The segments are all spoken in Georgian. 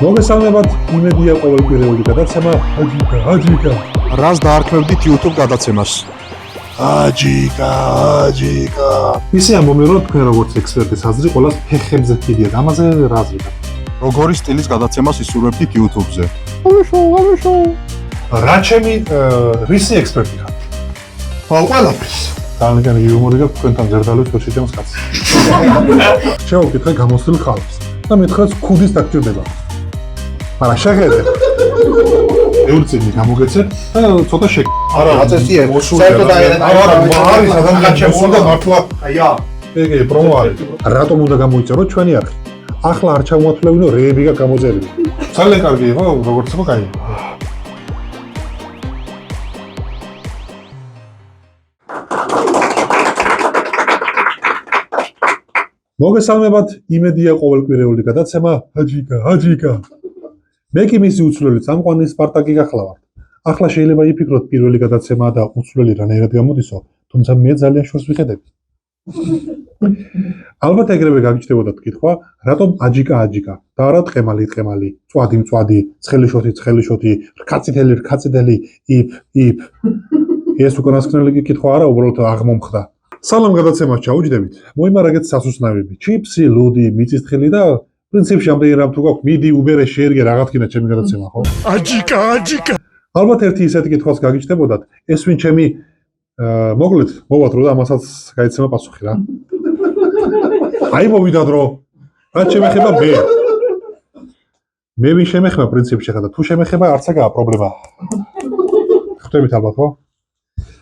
მოგესალმებათ, იმედია ყოველკვირეული გადაცემა აჯიკა. რას დაარქმევდით YouTube გადაცემას? აჯიკა. ისე ამბობენ, რომ თქვენ როგორც ექსპერტის აზრი ყველას ფეხებზე კიდიათ, ამაზე რა აზრი გაქვთ? როგორი სტილის გადაცემას ისურვებდით YouTube-ზე? რა ჩემი რისი ექსპერტი ხარ? ყველაფრის. ძალიან იუმორი გაქვთ თქვენთან ზერდალოს შეჭამს კაცს. შევკითხე გამოსულ ხალხს და მითხრას ქუდის დაგჭირდება. მაგრამ შეხედე. ეურცინი გამოგეცეთ და ცოტა შეკ. არა, აწესიე. საერთოდ არის ადამიანი მოსულდა მართლა. აია. ეგ პრომო არის. რატომ უნდა გამოიწეროთ ჩვენი არხი? ახლა არ ჩამოათვლევინო რეები გაქვს გამოწერილი. ძალიან კარგი იყო, როგორც იყო, კაი. მოგესალმებათ, იმედია ყოველკვირეული გადაცემა აჯიკა. მე კი მისი უცვლელი წამყვანი სპარტაკი გახლავართ. ახლა შეიძლება იფიქროთ პირველი გადაცემაა და უცვლელი რანაირად გამოდისო, თუმცა მე ძალიან შორს ვიხედები. ალბათ ეგრევე გაგიჩნდებოდათ კითხვა, რატომ აჯიკა და არა ტყემალი, წვადი, ცხელი-შოთი, რქაწითელი, იფ. ეს უკანასკნელი კითხვა არა, უბრალოდ აღმომხდა. სალამ გადაცემას ჩაუჯდებით. მოიმარაგეთ სასუსნავები, ჩიპსი, ლუდი, მიწისთხილი და პრინციპში ამდენი რამ თუ გაქვს, მიდი უბერე შეერგე რაღაცკინა ჩემი გადაცემა, ხო? აჯიკა. ალბათ ერთი ისეთი კითხვას გაგიჩნდებოდათ, ეს ვინ ჩემი მოკლედ მოვათ რომ და ამასაც გაიცემა პასუხი რა. აი მოვიდა დრო. რა შემეხება მე? მე ვინ შემეხება პრინციპში ხა და თუ შემეხება არცაგაა პრობლემა. ხვდებით ალბათ ხო?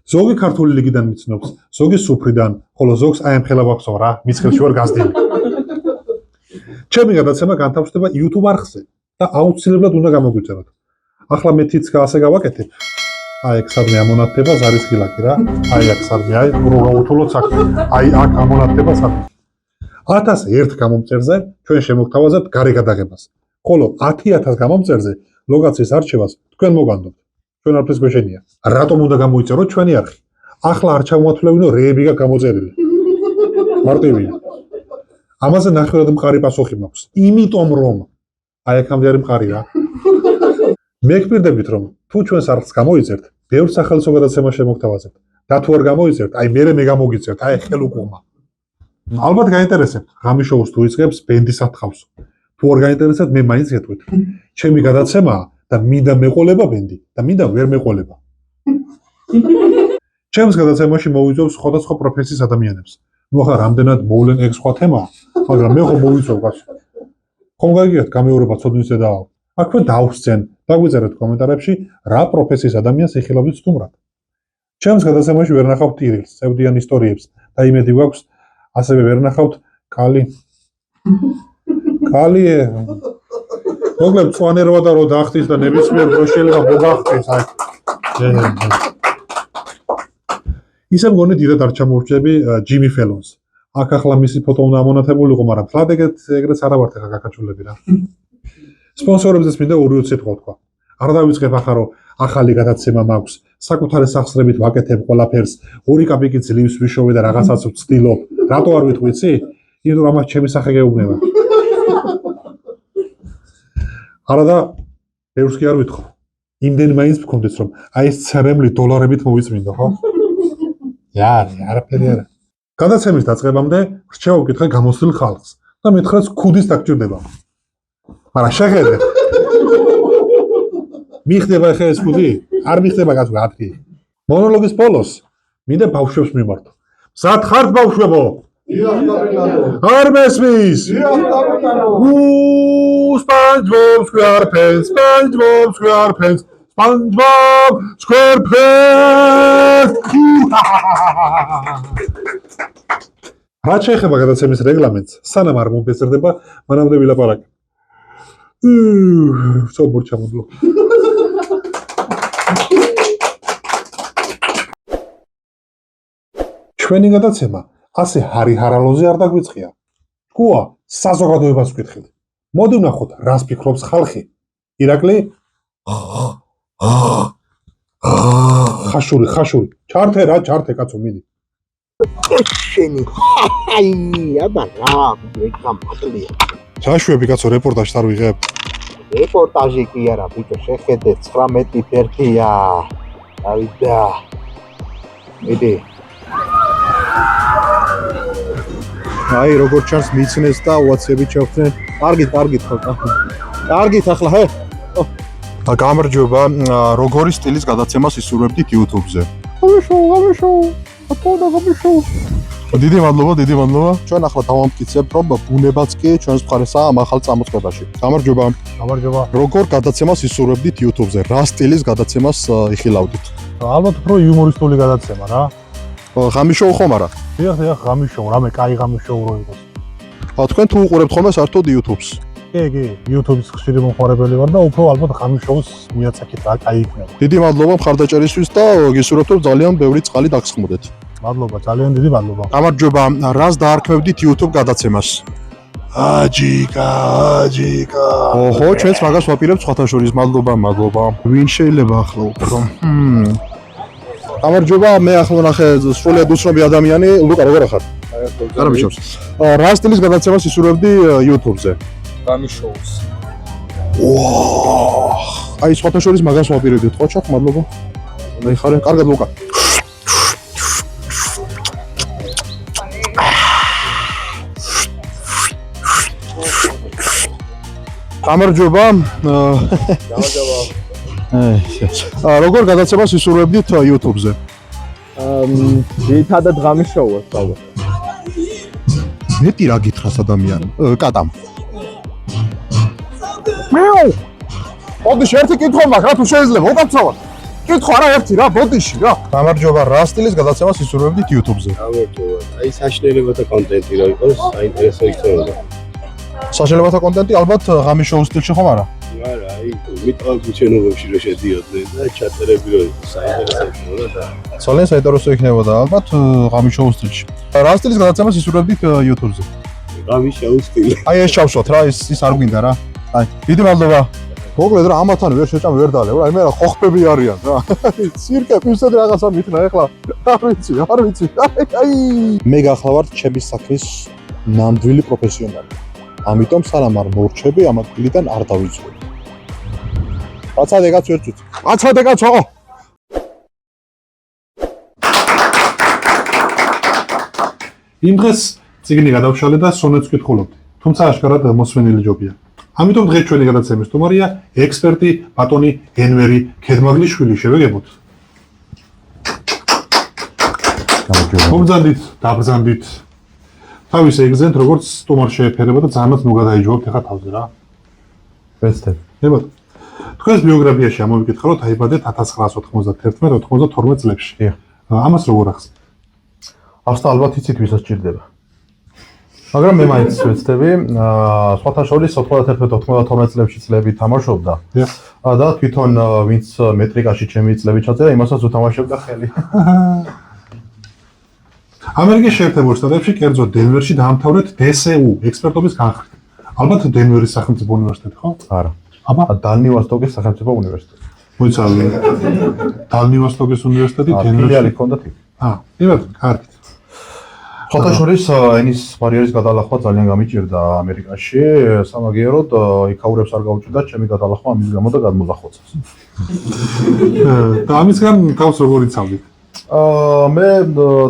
ზოგი ქართული ლიგიდან მიცნობს, ზოგი სუფრიდან, ხოლო ზოგს აი ამ ხელა ვახსოვ რა, მის ხელში ვარ გაზდილი. ჩემი გადაცემა განთავსდება YouTube არხზე და აუცილებლად უნდა გამოგვიწეროთ. ახლა მე თიც ასე გავაკეთებ. აი აქ სადმე ამონათდება ზარის ხილაკი რა. აი აქ სადმე აი უბრალოდ საქმე. აი აქ ამონათდება საქმე. 1001 გამომწერზე ჩვენ შემოგთავაზებთ გარე გადაღებას. ხოლო 10000 გამომწერზე ლოკაციის არჩევას თქვენ მოგანდობთ. ჩვენ არაფერს გვეშენია. რატომ უნდა გამოიწეროთ ჩვენი არხი? ახლა არ ჩამოათვლევინო რეები გაქვს გამოწერილი. მარტივია. ამაზე ნახევრად მყარი პასუხი მაქვს. იმიტომ რომ აი აქამდე არის მყარი რა. მე გპირდებით რომ თუ ჩვენს არხს გამოიწერთ, ბევრ სახელმწიფო გადაცემას შემოგთავაზებთ. და თუ არ გამოიწერთ, აი მე გამოგიწერთ, აი ხელუყურმა. ალბათ გაინტერესებთ, ღამის შოუს თუ იწყებს ბენდის ათხავსო. თუ არ გაინტერესებთ, მე მაინც გეტყვით. ჩემი გადაცემაა და მინდა მეყოლება ბენდი და მინდა ვერ მეყოლება. ჩემს გადაცემაში მოვიწევს სხვადასხვა პროფესიის ადამიანებს. ნუ ახლა რამდენად მოვლენ ეგ სხვა თემაა, მაგრამ მე ხო მოვიწევ კაცო. ხომ გაიგეთ გამეორება ცოდნისე და აქვე დავსცენ, დაგვიწერეთ კომენტარებში რა პროფესიის ადამიანს ეხილავთ სტუმრად. ჩემს გადაცემაში ვერ ნახავთ ტირილს, წევდიან ისტორიებს და იმედი გვაქვს ასევე ვერ ნახავთ კალი მოკლედ წვანერვა და რო დახტის და ნებისმიერ დროს შეიძლება მოგახტის აი. ისე მგონი დიდად არ ჩამოვრჩები ჯიმი ფელონს. აქ ახლა მისი ფოტო უნდა ამონათებულიყო, მაგრამ ფლად ეგრეც არა ვართ ახლა გაკაჩულები რა. სპონსორებზეც მინდა 2 სიტყვა თქვა. არ დავიწყებ ახლა რომ ახალი გადაცემა მაქვს, საკუთარი სახსრებით ვაკეთებ ყველაფერს, 2 კაპიკი ძლივს ვიშოვე და რაღაცას ვცდილობ. რატო არ ვიტყვი, იცი? იმიტომ რომ ამას ჩემი სახე გეუბნება. არა და ბევრს კი არ ვიტყვი. იმდენი მაინც მქონდეს რომ აი ეს ცერემლი დოლარებით მოვიწმინდო, ხო? არაფერი არა. გადაცემის დაწყებამდე რჩევა ვკითხე გამოსულ ხალხს და მითხრას ქუდის დაგჭირდება. მაგრამ შეხედე. მიხდება ხე ეს ქუდი? არ მიხდება კაცო, ათი. მონოლოგის ბოლოს მინდა ბავშვებს მიმართო. მზად ხართ ბავშვებო? დიახ, კაპიტანო. არ მესმის? დიახ, კაპიტანო. SpongeBob SquarePants, SpongeBob SquarePants, SpongeBob SquarePants. რაც შეეხება გადაცემის რეგლამენტს, სანამ არ მომფესრდება, მანამდე ვილაპარაკე. სობორ ჩამოდლო. ჩვენი გადაცემა ასე ჰარი-ჰარალოზე არ დაგვიწყია. თქვა, საზოგადოებას ვკითხეთ. მოდი ვნახოთ, რას ფიქრობს ხალხი. ირაკლი? ხაშური. ჩართე კაცო, მიდი. შენი. აი, აბა რა, მეკამატლია. ჩაშვები კაცო რეპორტაჟს არ ვიღებ. რეპორტაჟი კი არა, ბიჭო, შეხედე 19:1-ია. ავიდა. მიდი. აი როგორ ჩანს მიცნეს და უაცები ჩავხდნენ. კარგით ხოთა. კარგით ახლა ჰე. გამარჯობა, როგორი სტილის გადაცემას ისურვებდით YouTube-ზე? დიდი მადლობა. ჩვენ ახლა დავამტკიცებთ, რომ ბუნებაც კი ჩვენს მხარესაა ამ ახალ წამოწყებაში. გამარჯობა. როგორ გადაცემას ისურვებდით YouTube-ზე? რა სტილის გადაცემას იხილავდით? ალბათ უფრო იუმორისტული გადაცემა რა. ღამის შოუ ხომ არა? დიახ, ღამის შოუ, რამე კაი ღამის შოუ რო იყოს. თქვენ თუ უყურებთ ხოლმე საერთოდ YouTube-ს? კი, YouTube-ის ხშირი მომხმარებელი ვარ და უფრო ალბათ ღამის შოუს მიაცაკით რა, კაი იქნება. დიდი მადლობა მხარდაჭერისთვის და გისურვებთ, რომ ძალიან ბევრი წყალი დაგსხმოდეთ. მადლობა, ძალიან დიდი მადლობა. გამარჯობა, რას დაარქმევდით YouTube გადაცემას? აჯიკა. ოჰო, ჩვენც მაგას ვაპირებთ სხვათა შორის. მადლობა. ვინ შეიძლება ახლა უფრო? გამარჯობა, მე ახლა ნახე სრულიად უცნობი ადამიანი, ლუკა როგორ ახარ? არა მიშობს. რა სტილის გადაცემას ისურვებდი YouTube-ზე? ღამის შოუს. აი სხვათა შორის მაგას ვაპირებდით, ხო ჩახ, მადლობა. მე ხარ, კარგად ლუკა. გამარჯობა. როგორ გადაცემას ისურვებდით YouTube-ზე? ძირითადად ღამის შოუს ვსწავლობ. მეტი რა გითხრას ადამიანს? კატამ. ბოდიში ერთი კითხვა მაქვს, რა თუ შეიძლება, უკაცრავად. კითხვა რა ერთი რა, ბოდიში რა. გამარჯობა, რა სტილის გადაცემას ისურვებდით YouTube-ზე? გამარჯობა. აი საშინელებათა კონტენტი რა იყოს, საინტერესო იქნება. საშინელებათა კონტენტი ალბათ ღამის შოუს სტილში ხომ არა? არა, აი მიტყავთ ჩენოვებში რომ შედიოდნენ და ჩაწერები რო საინტერესო იქნება და ძალიან საინტერესო იქნებოდა ალბათ ღამის შოუს სტილში. რა სტილის გადაცემას ისურვებდით YouTube-ზე? ღამის შოუს სტილი. აი ეს ჩავსვათ რა, ის არ გვინდა რა. აი, დიდი მადლობა. მოკლედ რა, ამათან ვერ შეჭამ ვერ დალევ რა, მე რა ხოხბები არიან რა. ცირკე პივსად რაღაცა მითხნა ეხლა. არ ვიცი. აი. მე გახლავართ ჩემი საქმის ნამდვილი პროფესიონალი. ამიტომ სანამ არ მორჩები, ამ ადგილიდან არ დავიწვევ. პაცადეგაც ვერ წუწ. პაცადეგაცო. იმ დღეს წიგნი გადავშალე და სონეტს ვკითხულობდი. თუმცა აშკარად მოსვენილი ჯობია. ამიტომ დღეს ჩვენი გადაცემის სტუმარია ექსპერტი ბატონი ენვერი ქედმაგლიშვილი. შევეგებოთ. მომბრძანდით, დაბრძანდით. თავის ეგზენთ როგორც სტუმარ შეეფერება და ძალიანაც ნუ გადაიჯობთ ახლა თავზე რა. ვეცდები. ნებოთ. თქვენს ბიოგრაფიაში ამოვიკითხა რომ დაიბადეთ 1991-92 წლებში. ამას როგორ ახსნით? ახლა ალბათ იცით ვისაც ჭირდება. მაგრამ მე მაინც ვეცდები, სხვათა შორის 91-92 წლებში წლები თამაშობდა. და თვითონ ვინც მეტრიკაში ჩემი წლები ჩაწერა, იმასაც უთამაშებდა ხელი. ამერიკის შეერთებულ შტატებში, კერძოდ დენვერში დაამთავრეთ DSU ექსპერტობის განხრით. ალბათ დენვერის სახელმწიფო უნივერსიტეტი, ხო? არა. აბა, დალნივოსტოკის სახელმწიფო უნივერსიტეტი. მოიცავი. დალნივოსტოკის უნივერსიტეტი ფილიალი დენვერში. ჰქონდა თი. იმედ, კარგით. სხვათა შორის ენის ბარიერის გადალახვა ძალიან გამიჭირდა ამერიკაში, სამაგიეროდ იქაურებს არ გაუჭირდა ჩემი გადალახვა ამის გამო და გადმოლახვაცას. და ამისგან თავს როგორ იცავდით? მე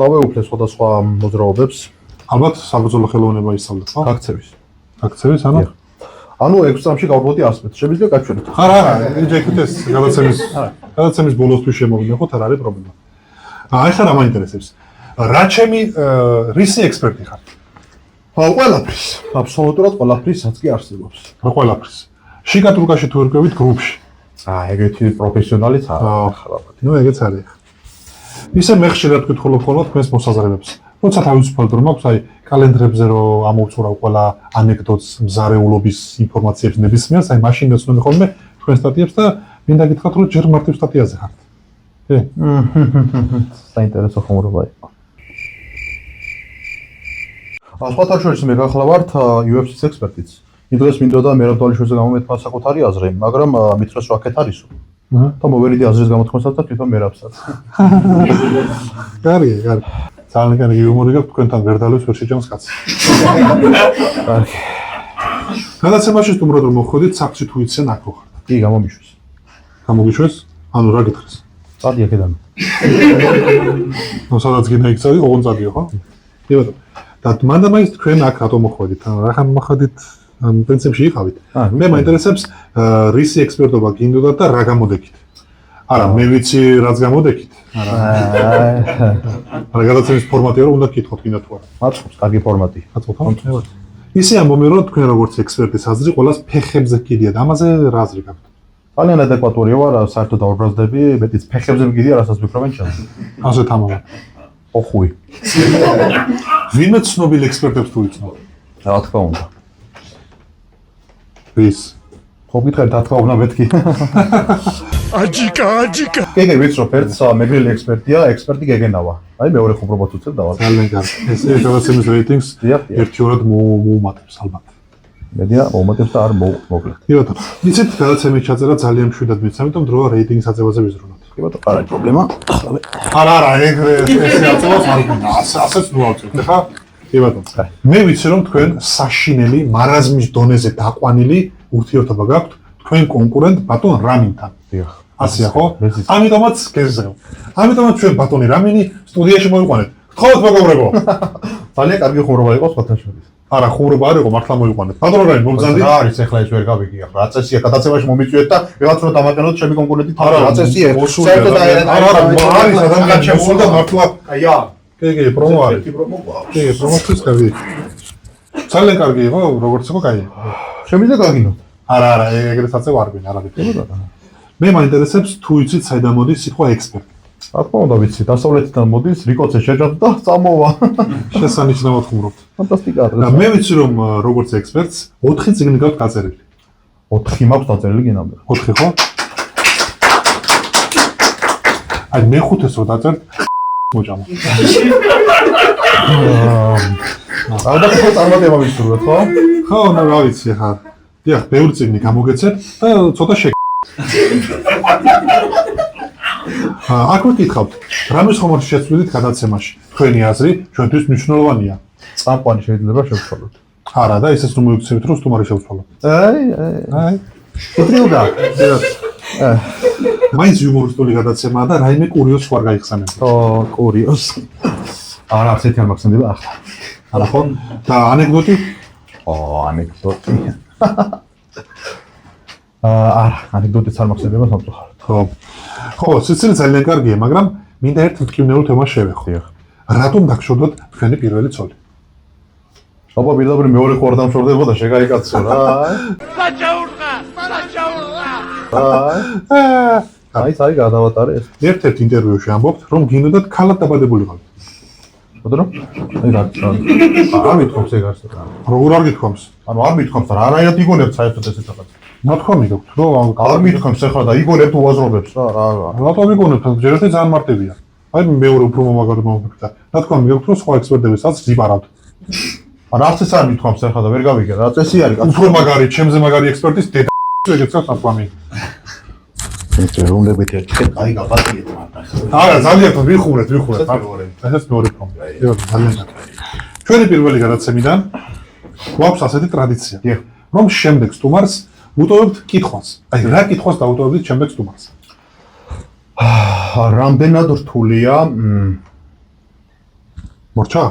დავეუფლე სხვადასხვა მოძრაობებს, ალბათ საბრძოლო ხელოვნება ისწავლეთ, ხო? აქცევის, ანუ? ანუ 6 წამში გავუბრუნდი 100 მეტრს. შეგვიძლია გაჩვენოთ? არა, ეჯექით ეს გადაცემის ბოლოსთვის შემოვიდა, ხო, არ არის პრობლემა. აი ხარ მაინტერესებს. რა ჩემი რისი ექსპერტი ხარ? ყველაფრის, აბსოლუტურად ყველაფრის, რაც კი არსებობს. ყველაფრის. შიკატურკაში თუ ერკვევით გრუპში. ეგეთი პროფესიონალიც არა. ნუ ეგეც არის. ისე მე ხშირად ვკითხულობ ხოლმე თქვენს მოსაზრებებს. როცა თავისუფლად რომ მაქვს, აი კალენდრებზე რომ ამოვწურავ ყველა ანეკდოტს, მზარეულობის ინფორმაციებს ნებისმიერს, აი მაშინ ეცნობი ხოლმე თქვენ სტატიებს და მინდა გითხრათ რომ ჯერ მარტივ სტატიაზე ხართ. საინტერესო ხუმრობა იყო. სხვათა შორის მე გახლავართ UFC-ს ექსპერტიც. იმ დღეს მინდოდა მერაბდვალიშვილზე გამომეთქვა საკუთარი აზრი, მაგრამ მითხრეს რომ აქეთ არისო. და მოვერიდი აზრის გამოთქმასაც და თვითონ მერაბსაც. კარგი. ძალიან კარგი იუმორი გაქვთ თქვენთან ვერ დალევს ვერ შეჭამს კაცი. კარგი. გადაცემაში სტუმრად რომ მოხვედით, საფრთხე თუ იციან აქ ხო ხართ. კი, გამომიშვეს. გამოგიშვეს? ანუ რა გითხრეს? წადი აქედან. ნუ სადაც გინდა იქცევი, ოღონდ წადიო, ხო? კი ბატონო. და მანდა მაინც თქვენ აქ რატო მოხვედით? რახან მოხვედით? პრინციპში იყავით. მე მაინტერესებს რისი ექსპერტობა გინდოდათ და რა გამოდექით? არა, მე ვიცი რაც გამოდექით. არა. არა, გადაცემის ფორმატია რომ უნდა გითხოთ კიდე თუ არა. მაწყობს, კარგი ფორმატი. მაწყობთ. ისე ამბობენ რომ თქვენ როგორც ექსპერტის აზრი ყოველას ფეხებზე გიდიათ. ამაზე რა აზრი გაქვთ? ძალიან ადეკვატური ვარ, საერთოდ დაუბრაზდები, მეტიც ფეხებზე მგიდია, რასაც ვიქრობენ ჩემს. ასე თამამად. ოხუი. ვინმე ცნობილ ექსპერტებს თუ იცნობ? რა თქმა უნდა. ვის? ხო გითხარით, რა თქმა უნდა მეთქი. აჯიკა. გეგე ვიცი რომ ერთს მეგრელი ექსპერტია, ექსპერტი გეგენავა. აი მეორე ხუბრობაც უწევ დავალ. ძალიან კარგი. ეს გადაცემის რეიტინგს დიახ. ერთიორად მოუმატებს ალბათ. მედია მომატებს და არ მოკლედ. კი ბატონო. იცით გადაცემის ჩაწერა ძალიან მშვიდად მიცა, ამიტომ დროა რეიტინგის აწევაზე ვიზრუნოთ. კი ბატონო, არა პრობლემა. არა, ეგრე ესე აწევას არ გინდა. ასეც ნუ ავწევთ, ხა? კი ბატონო. მე ვიცი რომ თქვენ საშინელი, მარაზმის დონეზე დაყვანილი ურთიერთობა გაქვთ თქვენ კონკურენტ ბატონ რამინთან. დიახ. ასეა ხო? ამიტომაც გეზრდ. ამიტომაც ჩვენ ბატონი რამინი სტუდიაში მოიყვანეთ. გთხოვთ მეგობრებო. ძალიან კარგი ხუმრობა იყო სხვათა შორის. არა, ხუმრობა არ იყო, მართლა მოიყვანეთ. ბატონ რამინი მომძანდი? რა არის ახლა ეს ვერ გავიგე ახლა. რა წესია გადაცემაში მომიწვიეთ და ვიღაც უნდა დამაყენოთ ჩემი კონკურენტი. რა წესია? საერთოდ არა, არის ადამიანი მოსულდა მართლა. აია. კი, პრომო არის. კი, პრომოთვის კარგი. ძალიან კარგი იყო, როგორც იყო, კაი. შემიძლია გაგინოთ. არა, ეგრეთ აწევ არ გვინდა, არა ვიცი. მე მაინტერესებს თუ იცით საიდან მოდის სიტყვა ექსპერტი. რა თქმა უნდა ვიცი, დასავლეთიდან მოდის, რიკოცე შეჯამდა და წამოვა. შესანიშნავად ხუმრობთ. ფანტასტიკაა. და მე ვიცი რომ როგორც ექსპერტს 4 წიგნი გაქვთ დაწერილი. 4 მაქვს დაწერილი გინამდე. 4 ხო? აი მე 5-ს რო დაწერთ მოჭამა. და ხო წარმატება ვისურვებთ, ხო? ხო, ნუ რა ვიცი ხარ. დიახ, ბევრი წიგნი გამოგეცეთ და ცოტა აქ ვკითხავთ, რამის ხომორში შეცვლით გადაცემაში. თქვენი აზრი ჩვენთვის მნიშვნელოვანია. წამყვანი შეიძლება შევცვალოთ. არა და ისეც რომ მოიქცევით რომ სტუმარი შევცვალოთ. აი. კიტრილდა. მაინც იუმორისტული გადაცემაა და რაიმე კურიოზს ვარ გაიხსენებ. კურიოზ. არა, ასეთი არ მაქვს ახლა. არა ხო? და ანეკდოტი? ანეკდოტი. არა, ანეკდოტიც არ მაქვს სამწუხაროდ. ხო, სიცილი ძალიან კარგია, მაგრამ მინდა ერთ მტკივნეულ თემას შევეხო. რატომ დაგშორდოთ თქვენი პირველი ცოლი? აბა პირდაპირ მეორე ხო არ დამშორდებოდა, შეგაიკაცო რა. საჭაურღა. აი გადავატარე ეს. ერთ-ერთ ინტერვიუში ამბობთ, რომ გინდათ ქალად დაბადებულიყავით. ბოდრო? აი რა. არ მithkoms ეგ არც რა. როგორ არ გითქვამს? ანუ არ მithkoms რა, არაერთ იგონებთ საერთოდ ესეც რაღაც. ნათქვამი გაქვთ, რომ არ მithkoms ახლა და იგონებთ უაზრობებს რა. რატომ იგონებთ? ჯერერთი ძალიან მარტივია. აი მეორე უფრო მომაგარი მომხდა. ნათქვამი გაქვთ, რომ სხვა ექსპერტებისაც ზიბარავთ. არც ეს არ მithkoms ახლა და ვერ გავიგე რა წესი არის კაცო. უფრო მაგარი, ჩემზე მაგარი ექსპერტის დედა ეგეც აქვს ნათქვამი. რომლებიც ერთხელ აი გაბატიეთ მარტო. არა, ძალიან ვიხურეთ. ესეც მეორე პრობლემა. ძალიან კარგი. ჩვენი პირველი გადაცემიდან გვაქვს ასეთი ტრადიცია, რომ შემდეგ სტუმარს ვუტოვებთ კითხვას. აი, რა კითხვას დაუტოვებთ შემდეგ სტუმარს? რამდენად რთულია მორჩა?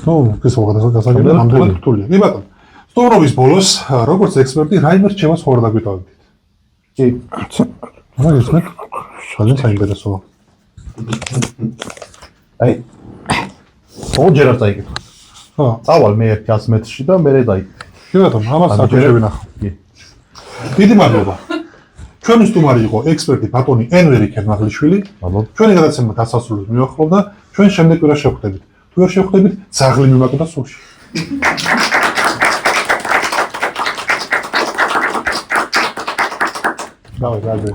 ნუ, ეს ვაღადასო გასაგები, რამდენად რთულია. კი ბატონო. სტუმრობის ბოლოს, როგორც ექსპერტი, რაიმე რჩევას ხوار დაგვიტოვებთ? კი. მაგას მე ძალიან საინტერესოა. აი ოჯერ არ წაიკითხა. ხო. წავალ მე 100 მეტრში და მე დაიკითხე. კი ბატონო, ამას საჭირო ვინახავ. კი. დიდი მადლობა. ჩვენი სტუმარი იყო ექსპერტი ბატონი ენვერი ქერმაღლიშვილი. მადლობა. ჩვენი გადაცემა დასასრულს მივახლოვ და ჩვენ შემდეგ ვერა შევხვდებით. თუ ვერ შევხვდებით, ძაღლი მიმაკვდა სულში. დავай.